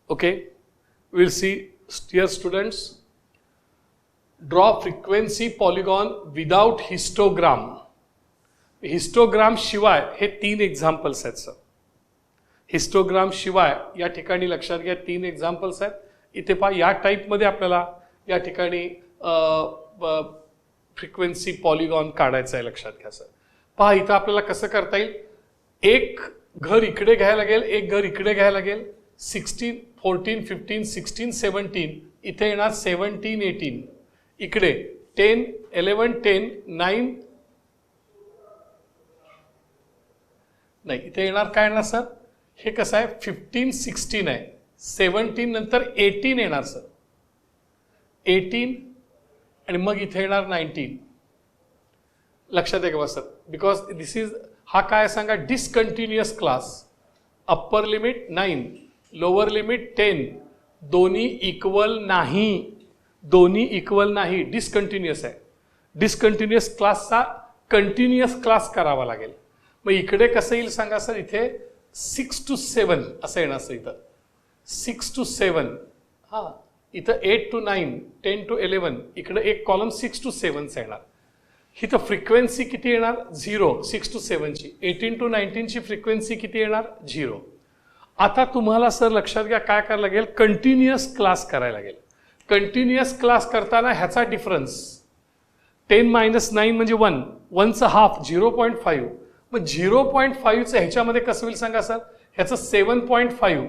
Okay, we'll see. Dear students, draw frequency polygon without histogram. Histogram शिवाय हे 3 examples आहेत sir. Histogram शिवाय या ठिकाणी लक्षात घ्या 3 एक्झाम्पल्स आहेत. इथे पहा या टाईपमध्ये आपल्याला या ठिकाणी फ्रिक्वेन्सी पॉलिगॉन काढायचा आहे. लक्षात घ्या सर. पहा इथं आपल्याला कसं करता येईल. एक घर इकडे घ्यायला लागेल, एक घर इकडे घ्यायला लागेल. 16, 14, 15, 16, 17 इथे येणार 17, 18 इकडे 10, 11, 10, 9 नाही इथे येणार काय येणार सर. हे कसं आहे 15, 16 आहे. 17 नंतर 18 येणार सर. 18 आणि मग इथे येणार 19. लक्षात आहे का सर. बिकॉज दिस इज हा काय सांगा discontinuous class. Upper limit 9, lower limit 10. दोन्ही इक्वल नाही, दोन्ही इक्वल नाही, डिसकंटिन्युअस आहे. डिसकंटिन्युअस क्लासचा कंटिन्युअस क्लास करावा लागेल. मग इकडे कसं येईल सांगा सर. इथे 6 to 7 असं येणार सर. इथं 6 to 7 हां. इथं 8 to 9, 10 to 11 इकडे एक कॉलम 6 to 7 येणार. इथं फ्रिक्वेन्सी किती येणार 0. 6 to 7 ची. 18 to 19 ची फ्रिक्वेन्सी किती येणार 0. आता तुम्हाला सर लक्षात घ्या काय करायला लागेल. कंटिन्युअस क्लास करायला लागेल. कंटिन्युअस क्लास करताना ह्याचा डिफरन्स 10 - 9 म्हणजे 1, 1चा हाफ 0.5. मग 0.5चं ह्याच्यामध्ये कसं होईल सांगा सर. ह्याचं 7.5,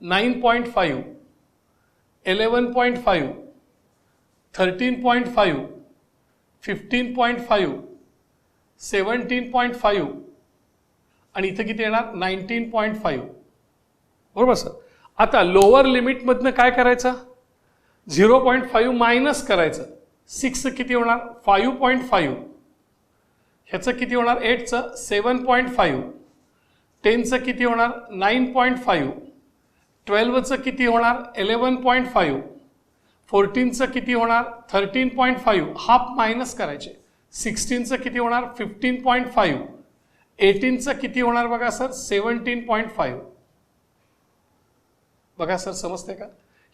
9.5, 11.5, 13.5, 15.5, 17.5 आणि इथे किती येणार 19.5. बरोबर सर. आता लोअर लिमिटमधनं काय करायचं 0.5 मायनस करायचं. 6 किती होणार 5.5. ह्याचं किती होणार 8चं 7.5. 10चं किती होणार 9.5. 12चं किती होणार 11.5. 14चं किती होणार 13.5. हाफ मायनस करायचे. 16चं किती होणार 15.5. 18चं किती होणार बघा सर 17.5. बघा सर समजते का.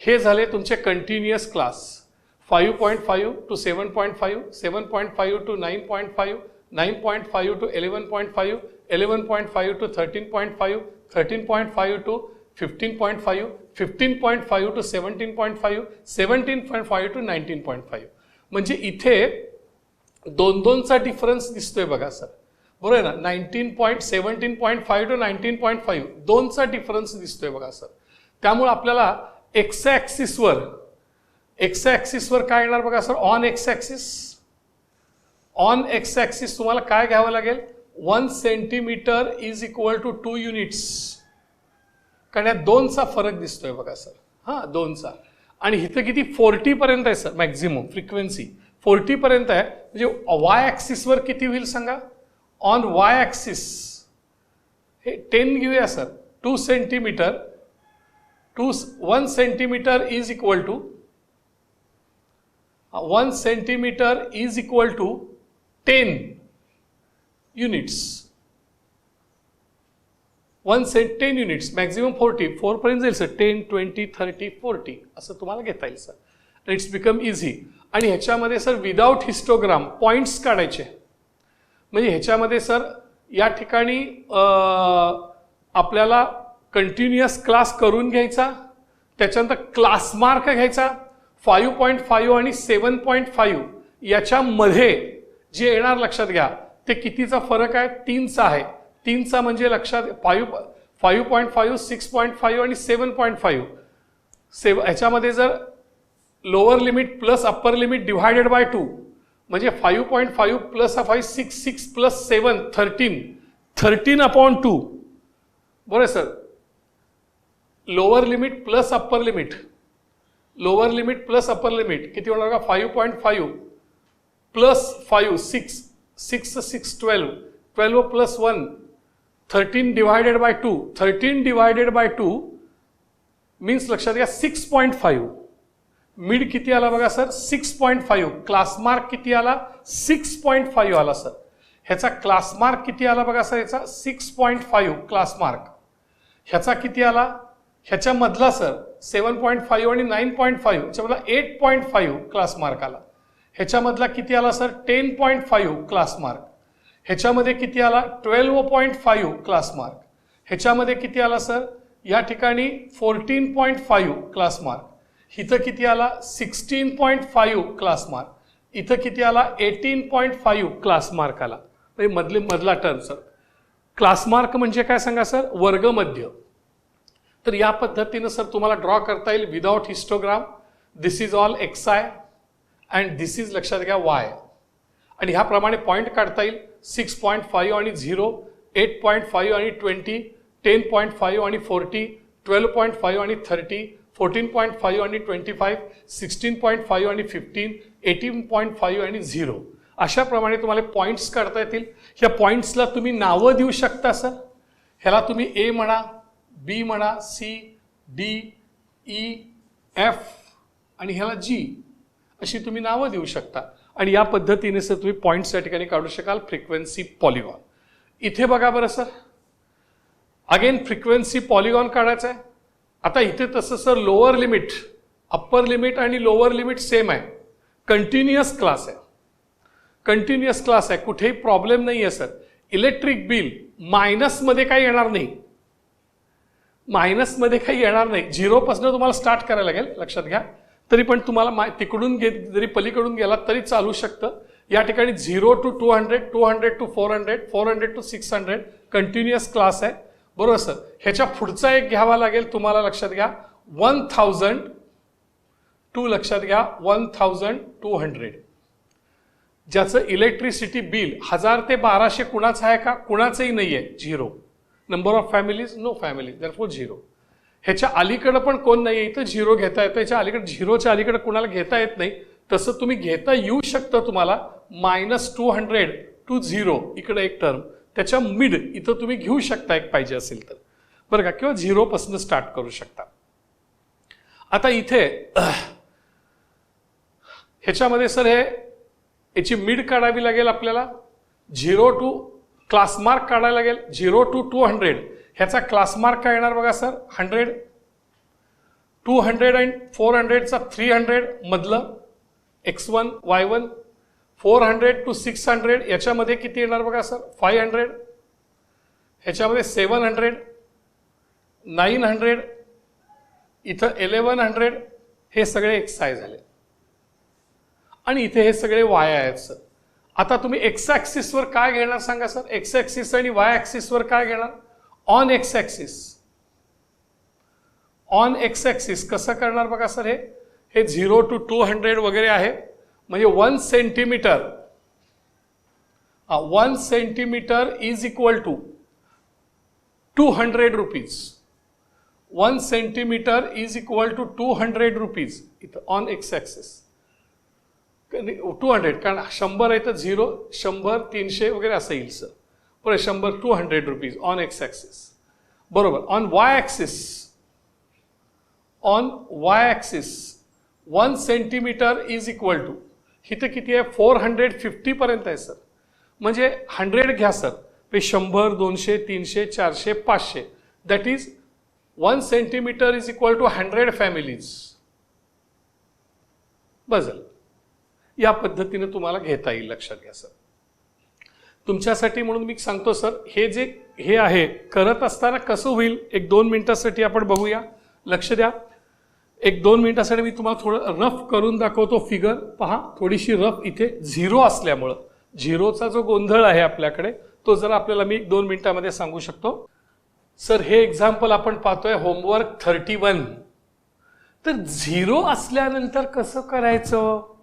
हे झाले तुमचे continuous class. 5.5 to 7.5, 7.5 to 9.5, 9.5 to 11.5, 11.5 to 13.5, 13.5 to 15.5, 15.5 to 17.5, 17.5 to 19.5. म्हणजे इथे 2चा डिफरन्स दिसतोय बघा सर. बरोबर आहे ना. 17.5 to 19.5 2चा डिफरन्स दिसतोय बघा सर. त्यामुळे आपल्याला एक्स ॲक्सिसवर काय येणार बघा सर. ऑन एक्स ॲक्सिस तुम्हाला काय घ्यावं लागेल 1 centimetre is equal to 2 units. कारण या 2चा फरक दिसतोय बघा सर. हां 2चा. आणि इथं किती 40 पर्यंत आहे सर. मॅक्झिमम फ्रिक्वेन्सी 40 पर्यंत आहे. म्हणजे वाय ॲक्सिसवर किती होईल सांगा. ऑन वाय ॲक्सिस हे 10 घेऊया sir. 2 centimetre 1 centimetre is equal to 1 centimetre is equal to 10 units. 10 units maximum 40. 4 पर्यंत जाईल सर. 10, 20, 30, 40 असं तुम्हाला घेता येईल सर. It's become easy. आणि ह्याच्यामध्ये सर विदाउट हिस्टोग्राम पॉइंट्स काढायचे. म्हणजे ह्याच्यामध्ये सर या ठिकाणी आपल्याला कंटिन्युअस क्लास करून घ्यायचा. त्याच्यानंतर क्लास मार्क घ्यायचा. 5.5 आणि 7.5 याच्यामध्ये जे येणार लक्षात घ्या ते कितीचा फरक आहे 3चा आहे. 3चा म्हणजे लक्षात 5.5, 6.5 आणि 7.5. ह्याच्यामध्ये जर lower limit plus upper limit divided by 2 म्हणजे 5.5 प्लस 5, 6 प्लस 7, 13/2. बरोबर sir. Lower limit plus upper limit, lower limit plus upper limit किती होणार का 5.5 plus 5, 6 12, 12 plus 1 13 divided by 2. 13 divided by 2 means लक्षात घ्या 6.5. मिड किती आला बघा सर 6.5. क्लास मार्क किती आला 6.5 आला सर. ह्याचा क्लास मार्क किती आला बघा सर. ह्याचा 6.5 क्लास मार्क. ह्याचा किती आला ह्याच्यामधला सर 7.5 आणि 9.5 ह्याच्यामधला 8.5 क्लास मार्क आला. ह्याच्यामधला किती आला सर 10.5 क्लास मार्क. ह्याच्यामध्ये किती आला 12.5 क्लास मार्क. ह्याच्यामध्ये किती आला सर या ठिकाणी 14.5 क्लास मार्क. इथं किती आला 16.5 क्लास मार्क. इथं किती आला 18.5 क्लास मार्क आला. मधला टर्म सर. क्लास मार्क म्हणजे काय सांगा सर वर्गमध्य. तर या पद्धतीने सर तुम्हाला ड्रॉ करता येईल without histogram. This is all XI and this is लक्षात घ्या Y. आणि ह्याप्रमाणे पॉईंट काढता येईल 6.5 आणि 0, 8.5 आणि 20, 10.5 आणि 40, 12.5 आणि 30, 14.5 आणि 25, 16.5 आणि 15, 18.5 आणि 0. अशा प्रमाणे तुम्हाला पॉईंट्स काढता येतील. ह्या पॉईंट्सला तुम्ही नावं देऊ शकता सर. ह्याला तुम्ही A म्हणा, B म्हणा, C, D, E, F आणि ह्याला G अशी तुम्ही नावं देऊ शकता. आणि या पद्धतीने सर तुम्ही पॉईंट्स या ठिकाणी काढू शकाल फ्रिक्वेन्सी पॉलिगॉन. इथे बघा बरं सर अगेन फ्रिक्वेन्सी पॉलिगॉन काढायचं आहे. आता इथे तसं sir lower limit, upper limit आणि लोअर लिमिट सेम आहे. कंटिन्युअस क्लास आहे. कंटिन्युअस क्लास आहे. कुठेही प्रॉब्लेम नाही आहे सर. इलेक्ट्रिक बिल मायनसमध्ये काही येणार नाही. मायनसमध्ये काही येणार नाही. 0 पासून तुम्हाला स्टार्ट करायला लागेल लक्षात घ्या. तरी पण तुम्हाला तिकडून जरी पलीकडून गेला तरी चालू शकतं. या ठिकाणी 0 to 200, 200 to 400, 400 to 600 continuous class आहे. बरोबर सर. ह्याच्या पुढचा एक घ्यावा लागेल तुम्हाला लक्षात घ्या 1000 टू लक्षात घ्या 1200 ज्याचं इलेक्ट्रिसिटी बिल 1000 ते 1200 कुणाचं आहे का कुणाचंही नाही आहे. 0. Number of families no family therefore 0. ह्याच्या अलीकडे पण कोण नाही आहे इथं 0 घेता येतं. ह्याच्या अलीकडे 0च्या अलीकडे कुणाला घेता येत नाही. तसं तुम्ही घेता येऊ शकतं तुम्हाला -200 to 0 इकडे एक टर्म त्याच्या मिड इथं तुम्ही घेऊ शकता एक पाहिजे असेल तर बरं का. किंवा 0 पासून स्टार्ट करू शकता. आता इथे ह्याच्यामध्ये सर याची मिड काढावी लागेल आपल्याला. 0 to क्लास मार्क काढायला लागेल 0 to 200. ह्याचा क्लास मार्क काय येणार बघा सर 100. 200 आणि 400चा 300 मधलं X1 Y1. 400 to 600 याच्यामध्ये किती येणार बघा सर 500. ह्याच्यामध्ये 700, 900, इथं 1100 हे सगळे XI झाले. आणि इथे हे सगळे Y आहेत सर. आता तुम्ही X ॲक्सिसवर काय घेणार सांगा सर. X ॲक्सिस आणि Y ॲक्सिसवर काय घेणार. On X axis. On X axis कसं करणार बघा सर. हे 0 to 200 वगैरे आहे. म्हणजे 1 centimetre 1 centimetre is equal to 200 rupees. 1 centimetre is equal to 200 rupees इथं ऑन X ॲक्सिस. 200 कारण 100 आहे तर 0, 100, 300 वगैरे असं येईल सर. बरं 100, 200 रुपीज ऑन X ॲक्सिस. बरोबर. On Y axis, on Y axis 1 centimetre is equal to इथं किती आहे 450 पर्यंत आहे सर. म्हणजे 100 घ्या sir. 100, 200, 300, 400, 500 that is 1 centimetre is equal to 100 families. बजल या पद्धतीने तुम्हाला घेता येईल लक्षात घ्या सर. तुमच्यासाठी म्हणून मी सांगतो सर हे आहे करत असताना कसं होईल 1-2 मिनिटासाठी आपण बघूया. लक्ष द्या. 1-2 मिनिटासाठी मी तुम्हाला थोडं रफ करून दाखवतो फिगर. पहा थोडीशी रफ इथे 0 असल्यामुळं 0चा जो गोंधळ आहे आपल्याकडे तो जर आपल्याला मी 1-2 मिनिटामध्ये सांगू शकतो. सर हे एक्झाम्पल आपण पाहतोय होमवर्क 31. तर 0 असल्यानंतर कसं करायचं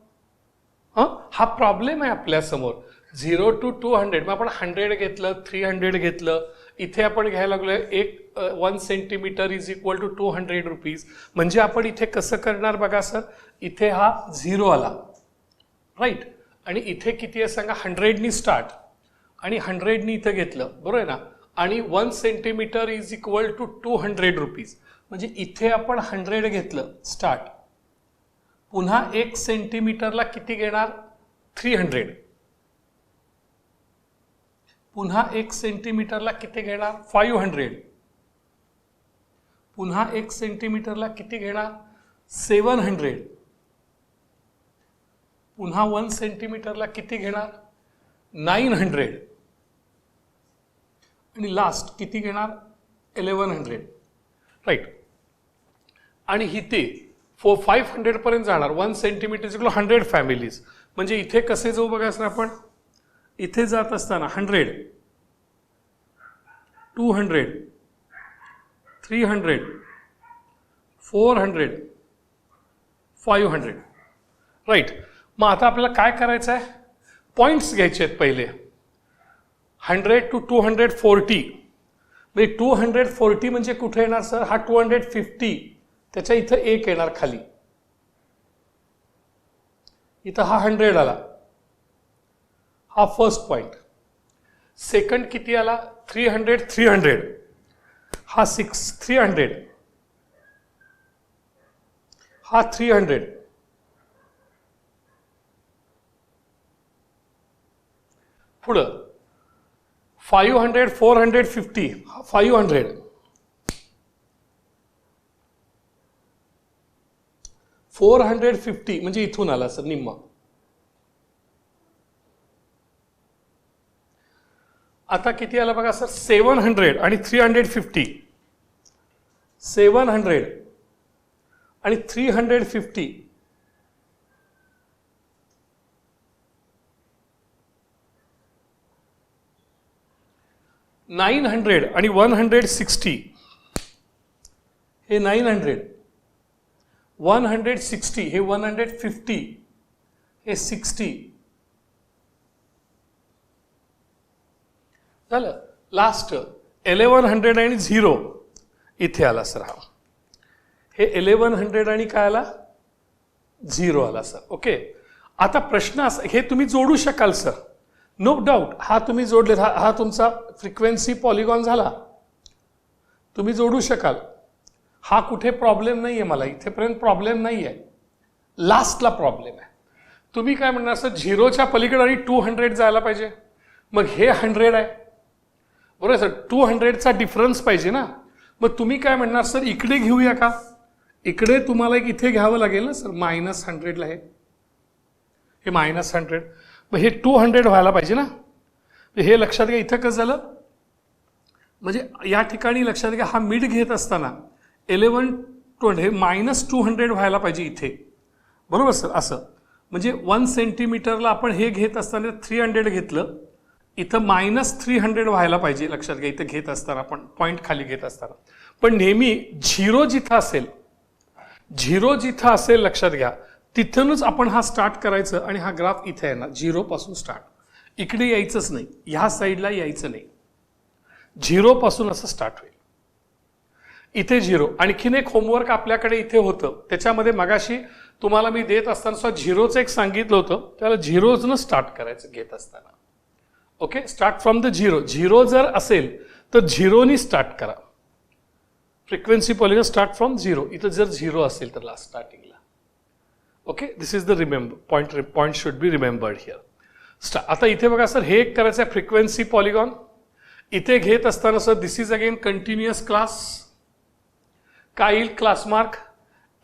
हा प्रॉब्लेम आहे आपल्यासमोर. 0 to 200 मग आपण 100 घेतलं, 300 घेतलं. इथे आपण घ्यायला लागलोय 1 centimetre is equal to 200 rupees. म्हणजे आपण इथे कसं करणार बघा सर. इथे हा 0 आला राईट. आणि इथे किती आहे सांगा 100नी स्टार्ट आणि 100नी इथं घेतलं बरोबर आहे ना. आणि 1 centimetre is equal to 200 rupees. म्हणजे इथे आपण 100 घेतलं स्टार्ट. पुन्हा 1 सेंटीमीटरला किती घेणार 300. पुन्हा 1 सेंटीमीटरला किती घेणार 500. पुन्हा 1 सेंटीमीटरला किती घेणार 700, पुन्हा 1 सेंटीमीटरला किती घेणार 900 आणि लास्ट किती घेणार 1100, राईट. आणि इथे 500 पर्यंत जाणार. 1 सेंटीमीटर इक्वल 100 फॅमिलीज. म्हणजे इथे कसे जाऊ बघा सर आपण, इथे जात असताना 100, 200, 300, 400, 500, राईट. मग आता आपल्याला काय करायचं आहे, पॉइंट्स घ्यायचे आहेत पहिले. 100 to 240, म्हणजे 240 म्हणजे कुठे येणार सर, हा 250 त्याच्या इथं 1 येणार खाली, इथं हा 100 आला, हा फर्स्ट पॉइंट. सेकंड किती आला 300, 300, हा 300, हा 300, पुढं 500, 450, हा 500, 450 म्हणजे इथून आला सर निम्मा. आता किती आला बघा सर 700 आणि 350, 700 आणि 350, 900 आणि 160, हे 900, 160 हे 150, हे 60 झालं. लास्ट 1100 आणि 0 इथे आला सर, हा हे 1100 आणि काय आला 0 आला सर. ओके. आता प्रश्न असा, हे तुम्ही जोडू शकाल सर, नो डाऊट. हा तुम्ही जोडले, हा तुमचा फ्रिक्वेन्सी पॉलिगॉन झाला, तुम्ही जोडू शकाल. हा कुठे प्रॉब्लेम नाही आहे, मला इथेपर्यंत प्रॉब्लेम नाही आहे, लास्टला प्रॉब्लेम आहे. तुम्ही काय म्हणणार सर 0च्या पलीकडे आणि 200 जायला पाहिजे, मग हे 100 आहे बरोबर सर, 200चा डिफरन्स पाहिजे ना. मग तुम्ही काय म्हणणार सर इकडे घेऊया का, इकडे तुम्हाला एक इथे घ्यावं लागेल ना सर, -100ला हे -100, मग हे 200 व्हायला पाहिजे ना. हे लक्षात घ्या. इथं कसं झालं, म्हणजे या ठिकाणी लक्षात घ्या, हा मिड घेत असताना 1120 हे -200 व्हायला पाहिजे इथे, बरोबर सर. असं म्हणजे 1 सेंटीमीटरला आपण हे घेत असताना 300 घेतलं, इथं -300 व्हायला पाहिजे, लक्षात घ्या. इथं घेत असताना आपण पॉईंट खाली घेत असताना, पण नेहमी 0 जिथं असेल, 0 जिथं असेल लक्षात घ्या, तिथूनच आपण हा स्टार्ट करायचं आणि हा ग्राफ इथे येणार. 0 पासून स्टार्ट, इकडे यायचंच नाही, ह्या साईडला यायचं नाही, 0 पासून असं स्टार्ट होईल. इथे 0. आणखीन एक होमवर्क आपल्याकडे इथे होतं, त्याच्यामध्ये मगाशी तुम्हाला मी देत असताना सुद्धा 0चं एक सांगितलं होतं, त्याला 0नं स्टार्ट करायचं घेत असताना. Okay, start from the 0. 0 जर असेल तर 0नी स्टार्ट करा. Frequency polygon start from 0. इथं जर 0 असेल तर लास्ट स्टार्टिंगला. Okay, this is the point should be remembered here. आता इथे बघा सर, हे एक करायचं आहे फ्रिक्वेन्सी पॉलिगॉन. इथे घेत असताना sir this is again continuous class. काय येईल क्लास मार्क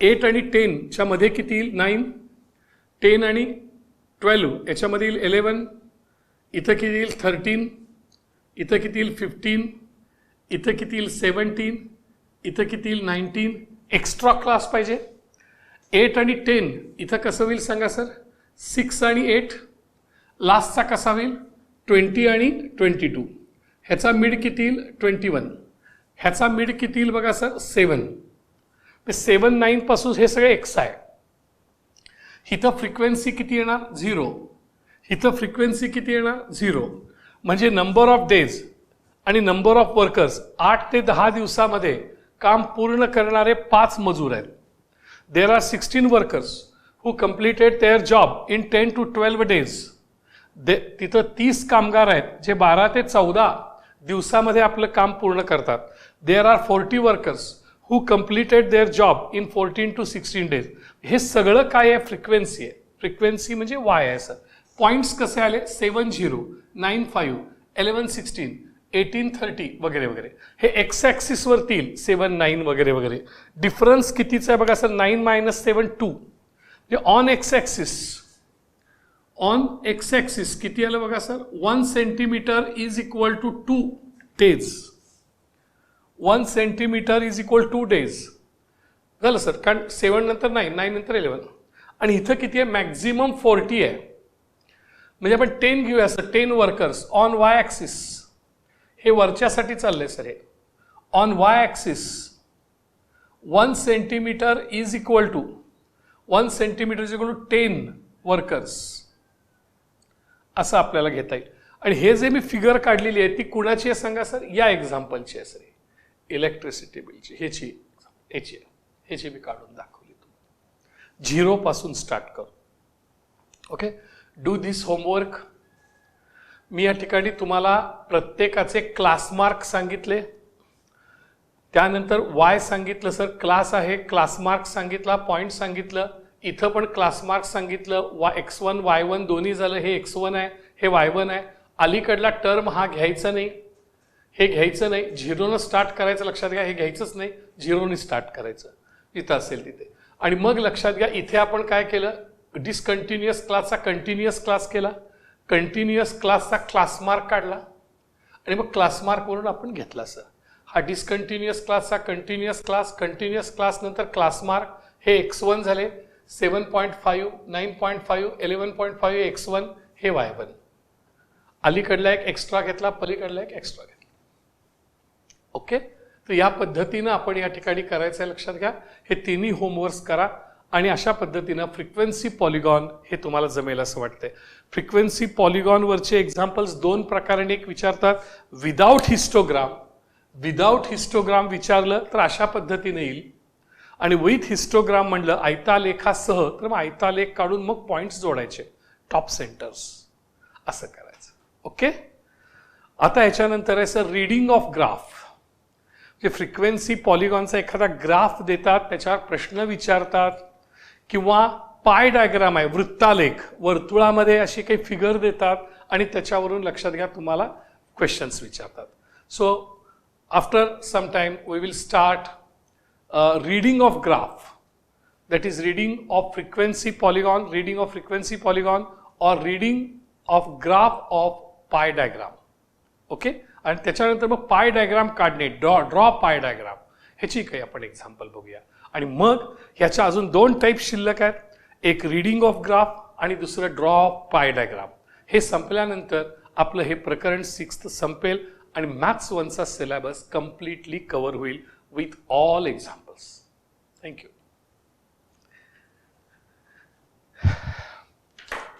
8 आणि 10 च्या मध्ये किती येईल 9, 10 आणि 12 याच्यामध्ये येईल 11, इथं किती येईल 13, इथं किती येईल 15, इथं किती येईल 17, इथं किती येईल 19. एक्स्ट्रा क्लास पाहिजे. 8 आणि 10 इथं कसं होईल सांगा सर, 6 आणि 8. लास्टचा कसा होईल 20 आणि 22. ह्याचा मिड किती येईल 21. ह्याचा मिड किती येईल बघा सर 7. 7, 9 पासून हे सगळे एक्स आहे. इथं फ्रिक्वेन्सी किती येणार 0. इथं फ्रिक्वेन्सी किती येणार 0. म्हणजे नंबर ऑफ डेज आणि नंबर ऑफ वर्कर्स 8 ते 10 दिवसामध्ये काम पूर्ण करणारे 5 मजूर आहेत. There are 16 workers who completed there job in 10 to 12 days. तिथं 30 कामगार आहेत जे 12 ते 14 दिवसामध्ये आपलं काम पूर्ण करतात. There are 40 workers who completed there job in 14 to 16 days. हे सगळं काय आहे फ्रिक्वेन्सी आहे. फ्रिक्वेन्सी म्हणजे वाय आहे सर. पॉईंट्स कसे आले 70, 95, 11, 16, 1830 वगैरे वगैरे. हे एक्स ॲक्सिसवरती येईल 7 9 वगैरे वगैरे. डिफरन्स कितीचा आहे बघा सर, 9 - 7 2. म्हणजे ऑन एक्स ॲक्सिस किती आलं बघा sir, 1 centimetre is equal to 2 days. 1 centimetre is equal 2 days झालं सर, कारण 7 नंतर 9 9 नंतर 11. आणि इथं किती आहे, मॅक्झिमम 40 आहे. म्हणजे आपण 10 घेऊया sir, 10 workers on Y axis. हे वरच्यासाठी चाललंय सर. हे on Y axis 1 centimetre is equal to 10 workers असं आपल्याला घेता येईल. आणि हे जे मी फिगर काढलेली आहे ती कुणाची आहे सांगा सर, या एक्झाम्पलची आहे सर. इलेक्ट्रिसिटी बिलची ह्याची मी काढून दाखवली तुम्हाला. 0 पासून स्टार्ट करू. Okay, do this homework. मी या ठिकाणी तुम्हाला प्रत्येकाचे क्लास मार्क सांगितले, त्यानंतर वाय सांगितलं सर, क्लास आहे, क्लास मार्क सांगितला, पॉईंट सांगितलं, इथं पण क्लास मार्क सांगितलं. x1 y1 दोन्ही झालं. हे x1 आहे, हे y1 आहे. अलीकडला टर्म हा घ्यायचा नाही, हे घ्यायचं नाही. 0 स्टार्ट करायचं, लक्षात घ्या. हे घ्यायचंच नाही, 0 स्टार्ट करायचं जिथं असेल तिथे. आणि मग लक्षात घ्या, इथे आपण काय केलं, डिसकंटिन्युअस क्लासचा कंटिन्युअस क्लास केला, कंटिन्युअस क्लासचा क्लास मार्क काढला आणि मग क्लास मार्कवरून आपण घेतला सर. हा डिसकंटिन्युअस क्लासचा कंटिन्युअस क्लास नंतर क्लास मार्क. हे x1 झाले, 7.5 9.5 11.5 x1, हे y1. अलीकडला एक एक्स्ट्रा घेतला, पलीकडला एक एक्स्ट्रा घेतला. ओके, तर या पद्धतीनं आपण या ठिकाणी करायचं आहे, लक्षात घ्या. हे तिन्ही होमवर्क्स करा आणि अशा पद्धतीनं फ्रिक्वेन्सी पॉलिगॉन हे तुम्हाला जमेल असं वाटतंय. फ्रिक्वेन्सी पॉलिगॉनवरचे एक्झाम्पल्स 2 प्रकाराने एक विचारतात. विदाऊट हिस्टोग्राम विचारलं तर अशा पद्धतीने येईल, आणि विथ हिस्टोग्राम म्हणलं आयतालेखासह तर मग आयतालेख काढून मग पॉईंट्स जोडायचे, टॉप सेंटर्स असं करायचं. ओके, आता याच्यानंतर आहे सर रीडिंग ऑफ ग्राफ. जे फ्रिक्वेन्सी पॉलिगॉनचा एखादा ग्राफ देतात, त्याच्यावर प्रश्न विचारतात, किंवा पाय डायग्राम आहे, वृत्तालेख, वर्तुळामध्ये अशी काही फिगर देतात आणि त्याच्यावरून लक्षात घ्या तुम्हाला क्वेश्चन्स विचारतात. So after some time we will start reading of graph, that is reading of frequency polygon, or reading of graph of pie diagram. Okay, आणि त्याच्यानंतर मग पाय डायग्राम काढणे, ड्रॉ पाय डायग्राम, ह्याची काही आपण एक्झाम्पल बघूया. आणि मग ह्याच्या अजून 2 टाईप शिल्लक आहेत, एक रीडिंग ऑफ ग्राफ आणि दुसरं ड्रॉ ऑफ पाय डायग्राम. हे संपल्यानंतर आपलं हे प्रकरण 6th संपेल आणि मॅथ्स 1चा सिलेबस कम्प्लिटली कव्हर होईल विथ ऑल एक्झाम्पल्स. थँक्यू.